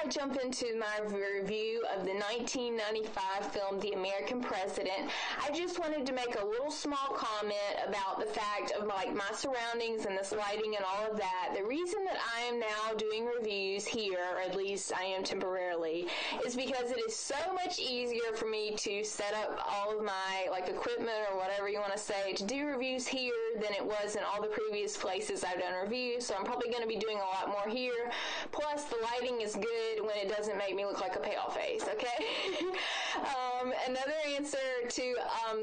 I jump into my review of the 1995 film, The American President, I just wanted to make a little small comment about the fact of like my surroundings and this lighting and all of that. The reason that I am now doing reviews here, or at least I am temporarily, is because it is so much easier for me to set up all of my like equipment or whatever you want to say to do reviews here than it was in all the previous places I've done reviews. So I'm probably going to be doing a lot more here. Plus the lighting is good when it doesn't make me look like a pale face, okay? Another answer to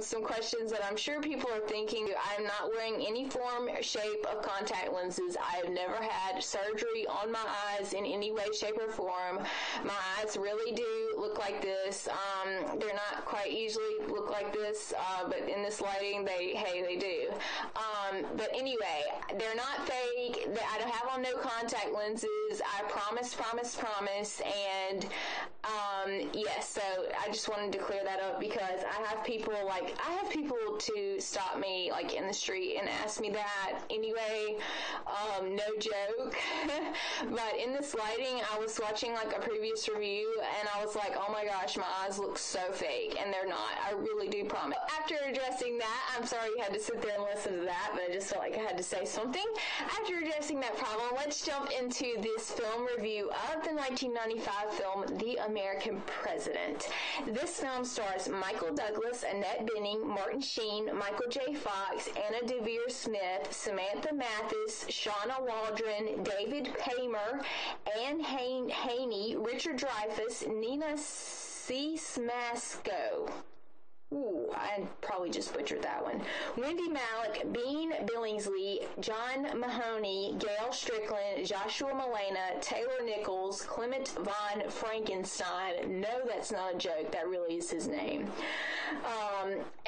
some questions that I'm sure people are thinking, I'm not wearing any form or shape of contact lenses. I have never had surgery on my eyes in any way, shape, or form. My eyes really do look like this. They're not quite usually look like this, but in this lighting, they do. But anyway, they're not fake. I don't have on no contact lenses. I promise. And yes, so I just wanted to clear that up because I have people to stop me like in the street and ask me that anyway. No joke. But in this lighting, I was watching like a previous review and I was like, oh my gosh, my eyes look so fake, and they're not. I really do promise. After addressing that, I'm sorry you had to sit there and listen to that, but I just felt like I had to say something. After addressing that problem, let's jump into this film review of the 1995 film, The American President. This film stars Michael Douglas, Annette Bening, Martin Sheen, Michael J. Fox, Anna Devere Smith, Samantha Mathis, Shauna Waldron, David Paymer, Anne Haney, Richard Dreyfuss, Nina C. Smasco. Ooh, I probably just butchered that one. Wendy Malick, Bean Billingsley, John Mahoney, Gail Strickland, Joshua Malena, Taylor Nichols, Clement Von Frankenstein. No, that's not a joke. That really is his name.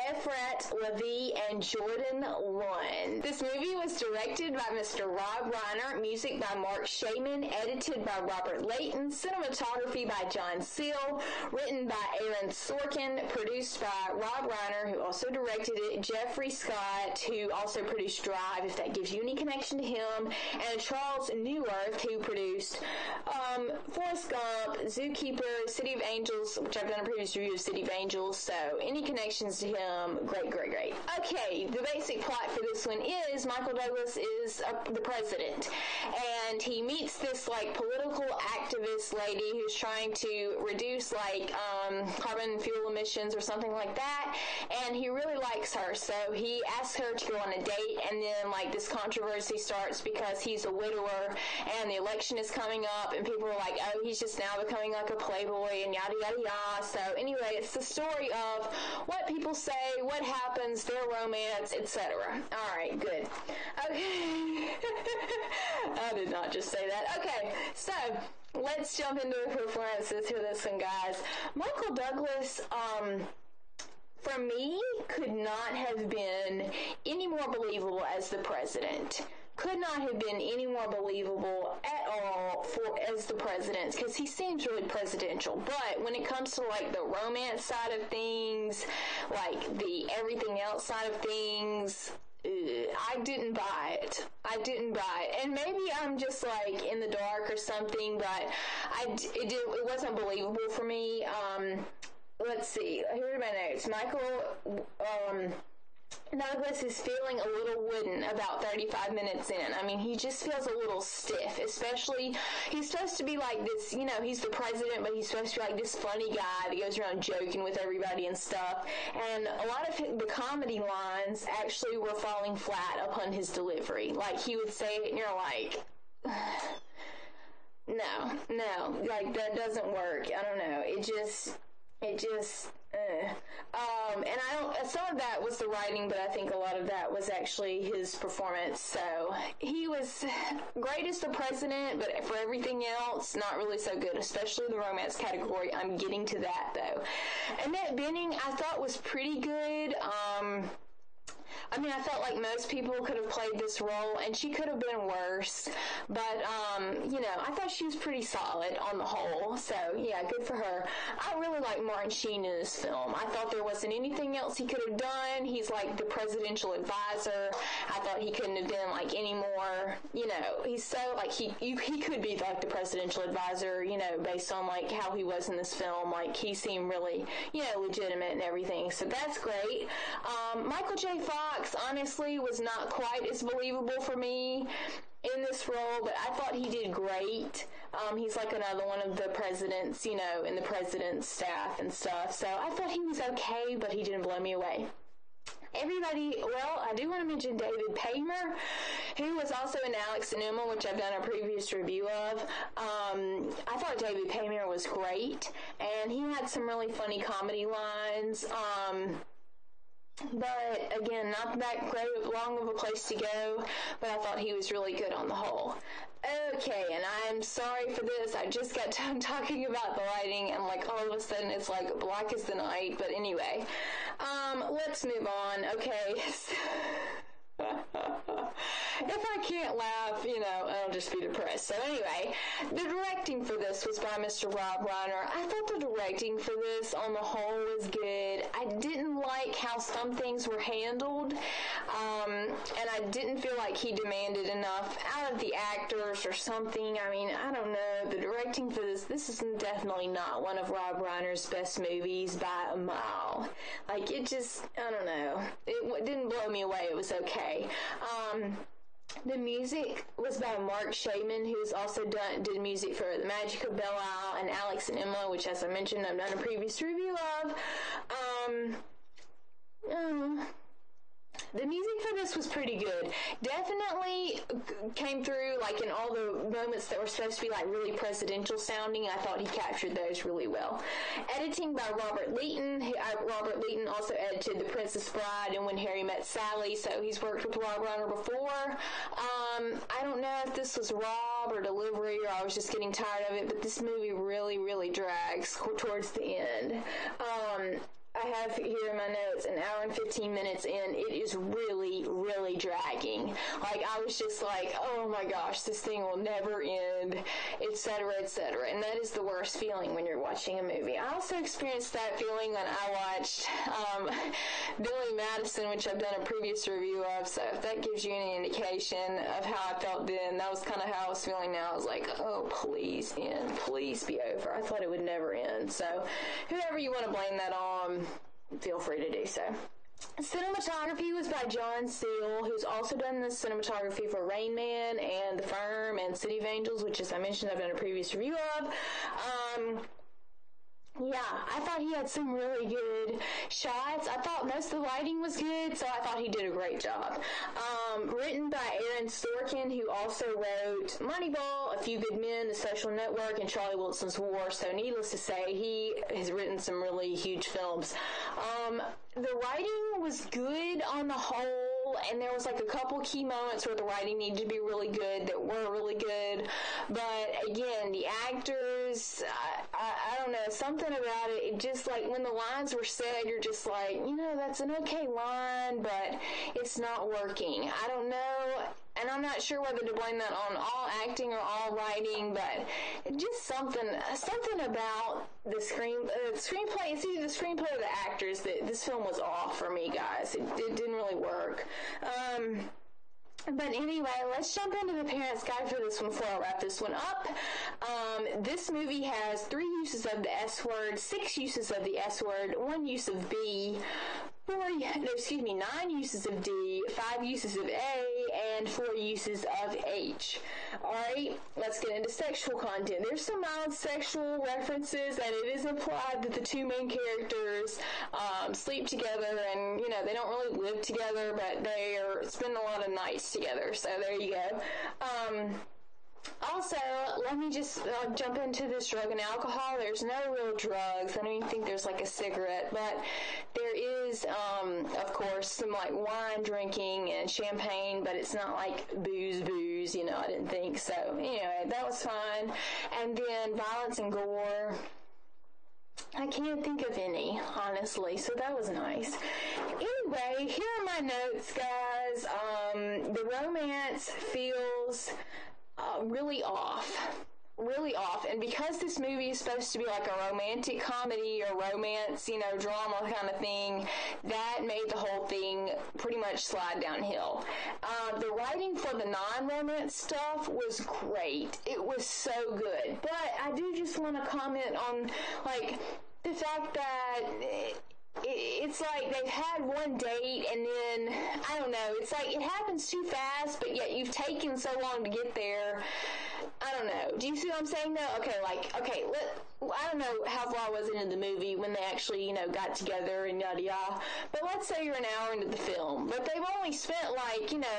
Efrat Levy, and Jordan Lund. This movie was directed by Mr. Rob Reiner, music by Mark Shaman, edited by Robert Layton, cinematography by John Seal, written by Aaron Sorkin, produced by Rob Reiner, who also directed it, Jeffrey Scott, who also produced Drive, if that gives you any connection to him, and Charles Neuwirth, who produced Forrest Gump, Zookeeper, City of Angels, which I've done a previous review of City of Angels, so any connections to him, great. Okay, the basic plot for this one is Michael Douglas is the president, and he meets this, like, political activist lady who's trying to reduce, like, carbon fuel emissions or something like that, and he really likes her, so he asks her to go on a date, and then, like, this controversy starts because he's a widower, and the election is coming up, and people are like, oh, he's just now becoming, like, a playboy, and yada, yada, yada. So, anyway, it's the story of what people say, what happens, their romance, etc. Alright, good. Okay. I did not just say that. Okay, so, let's jump into the performances for this one, guys. Michael Douglas, for me, could not have been any more believable as the president. Could not have been any more believable at all as the president, because he seems really presidential. But when it comes to, like, the romance side of things, like the everything else side of things, I didn't buy it. And maybe I'm just, like, in the dark or something, but it wasn't believable for me. Let's see. Here are my notes. Michael Douglas is feeling a little wooden about 35 minutes in. I mean, he just feels a little stiff, especially, he's supposed to be like this, you know, he's the president, but he's supposed to be like this funny guy that goes around joking with everybody and stuff. And a lot of the comedy lines actually were falling flat upon his delivery. Like, he would say it and you're like, no, like, that doesn't work. I don't know. It just, and some of that was the writing, but I think a lot of that was actually his performance. So he was great as the president, but for everything else, not really so good, especially the romance category. I'm getting to that, though. Annette Bening, I thought, was pretty good. I mean, I felt like most people could have played this role, and she could have been worse, but, I thought she was pretty solid on the whole, so, yeah, good for her. I really like Martin Sheen in this film. I thought there wasn't anything else he could have done. He's, like, the presidential advisor. I thought he couldn't have been, like, any more, he's so, like, he could be, like, the presidential advisor, based on, like, how he was in this film. Like, he seemed really, legitimate and everything, so that's great. Michael J. Fox, honestly, was not quite as believable for me in this role, but I thought he did great. He's like another one of the presidents, in the president's staff and stuff, so I thought he was okay, but he didn't blow me away. I do want to mention David Paymer, who was also in Alex and Emma, which I've done a previous review of. I thought David Paymer was great, and he had some really funny comedy lines. But again, not that great long of a place to go, but I thought he was really good on the whole. Okay, and I'm sorry for this. I just got done talking about the lighting, and like all of a sudden it's like black as the night. But anyway, let's move on. Okay. If I can't laugh, I'll just be depressed. So anyway, the directing for this was by Mr. Rob Reiner. I thought the directing for this on the whole was good. I didn't like how some things were handled, and I didn't feel like he demanded enough out of the actors or something. I mean, I don't know. The directing for this is definitely not one of Rob Reiner's best movies by a mile. Like, it just, I don't know. It didn't blow me away. It was okay. The music was by Mark Shaman, who's also did music for The Magic of Belle Isle and Alex and Emma, which, as I mentioned, I've done a previous review of. The music for this was pretty good. Definitely came through, like, in all the moments that were supposed to be, like, really presidential sounding. I thought he captured those really well. Editing by Robert Leighton. Robert Leighton also edited The Princess Bride and When Harry Met Sally, so he's worked with Rob Reiner before. I don't know if this was Rob or delivery, or I was just getting tired of it, but this movie really, really drags towards the end. I have here in my notes, an hour and 15 minutes in, it is really, really dragging. Like, I was just like, oh my gosh, this thing will never end, etc., etc. And that is the worst feeling when you're watching a movie. I also experienced that feeling when I watched Billy Madison, which I've done a previous review of, so if that gives you any indication of how I felt then, that was kind of how I was feeling now. I was like, oh, please end, please be over. I thought it would never end. So whoever you want to blame that on, feel free to do so. Cinematography was by John Seal, who's also done the cinematography for Rain Man and The Firm and City of Angels, which, as I mentioned, I've done a previous review of. Yeah, I thought he had some really good shots. I thought most of the lighting was good, so I thought he did a great job. Written by Aaron Sorkin, who also wrote Moneyball, A Few Good Men, The Social Network, and Charlie Wilson's War, so needless to say, he has written some really huge films. The writing was good on the whole, and there was like a couple key moments where the writing needed to be really good that were really good, but again, the actors, I don't know, something about it, it just like when the lines were said, you're just like, that's an okay line, but it's not working. I don't know, and I'm not sure whether to blame that on all acting or all writing, but just something about the screenplay. It's either the screenplay or the actors that this film was off for me, guys. It didn't really work. But anyway, let's jump into the parents' guide for this one before I wrap this one up. This movie has 3 uses of the S word, 6 uses of the S word, 1 use of B, 9 uses of D, 5 uses of A, and 4 uses of H. Alright, let's get into sexual content. There's some mild sexual references, and it is implied that the 2 main characters sleep together, and, they don't really live together, but they spend a lot of nights together, so there you go. Also, let me just jump into this drug and alcohol. There's no real drugs. I don't even think there's like a cigarette, but there is, of course, some like wine drinking and champagne, but it's not like booze, I didn't think so. Anyway, that was fine. And then violence and gore. I can't think of any, honestly, so that was nice. anyway, here are my notes, guys. The romance feels really off. Really off. And because this movie is supposed to be like a romantic comedy or romance, drama kind of thing, that made the whole thing pretty much slide downhill. The writing for the non-romance stuff was great. It was so good. But I do just want to comment on, like, the fact that it's like they've had one date and then, I don't know, it's like it happens too fast, but yet you've taken so long to get there. I don't know. Do you see what I'm saying, though? I don't know how far I was into the movie when they actually, got together and yada yada. But let's say you're an hour into the film, but they've only spent,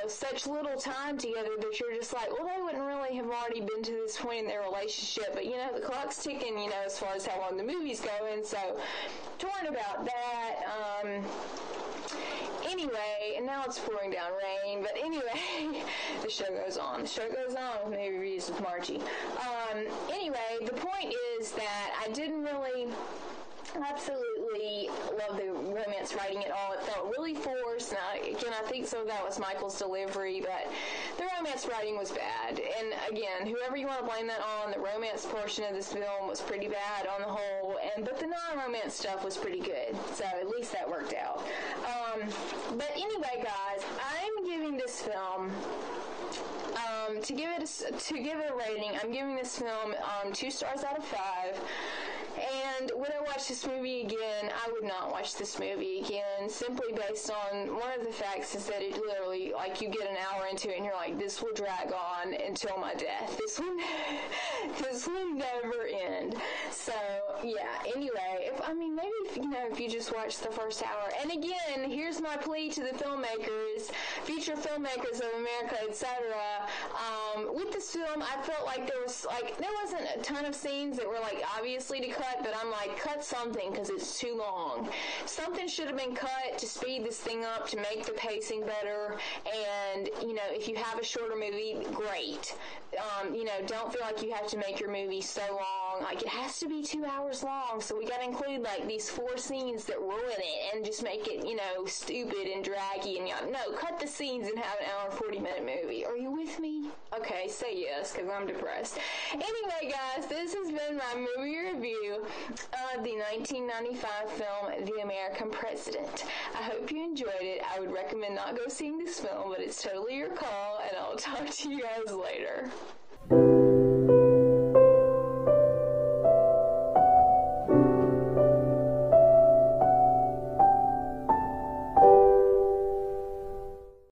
such little time together that you're just like, well, they wouldn't really have already been to this point in their relationship. But, the clock's ticking, as far as how long the movie's going. So, torn about that. Anyway, and now it's pouring down rain, but anyway, the show goes on. The show goes on with movie reviews with Margie. Anyway, the point is that I didn't really absolutely love the romance writing at all. It felt really forced, and I think some of that was Michael's delivery, but the romance writing was bad. And again, whoever you want to blame that on, the romance portion of this film was pretty bad on the whole, but the non-romance stuff was pretty good, so at least that worked out. But anyway, guys, I'm giving this film, to give it a rating, I'm giving this film 2 stars out of 5. And would I watch this movie again? I would not watch this movie again, simply based on one of the facts is that it literally, you get an hour into it and you're like, this will drag on until my death. This will never end. So, yeah, anyway, if you just watch the first hour. And again, here's my plea to the filmmakers, future filmmakers of America, etc. With this film, I felt like there wasn't a ton of scenes that were, obviously to cut, but I'm like, cut something because it's too long. Something should have been cut to speed this thing up, to make the pacing better, and, if you have a shorter movie, great. Don't feel like you have to make your movie so long. It has to be 2 hours long, so we gotta include, these 4 scenes that ruin it and just make it, stupid and draggy, and no, cut the scenes and have an hour 40-minute movie. Are you with me? Okay, say yes, because I'm depressed. Anyway, guys, this has been my movie review of the 1995 film, The American President. I hope you enjoyed it. I would recommend not go seeing this film, but it's totally your call, and I'll talk to you guys later.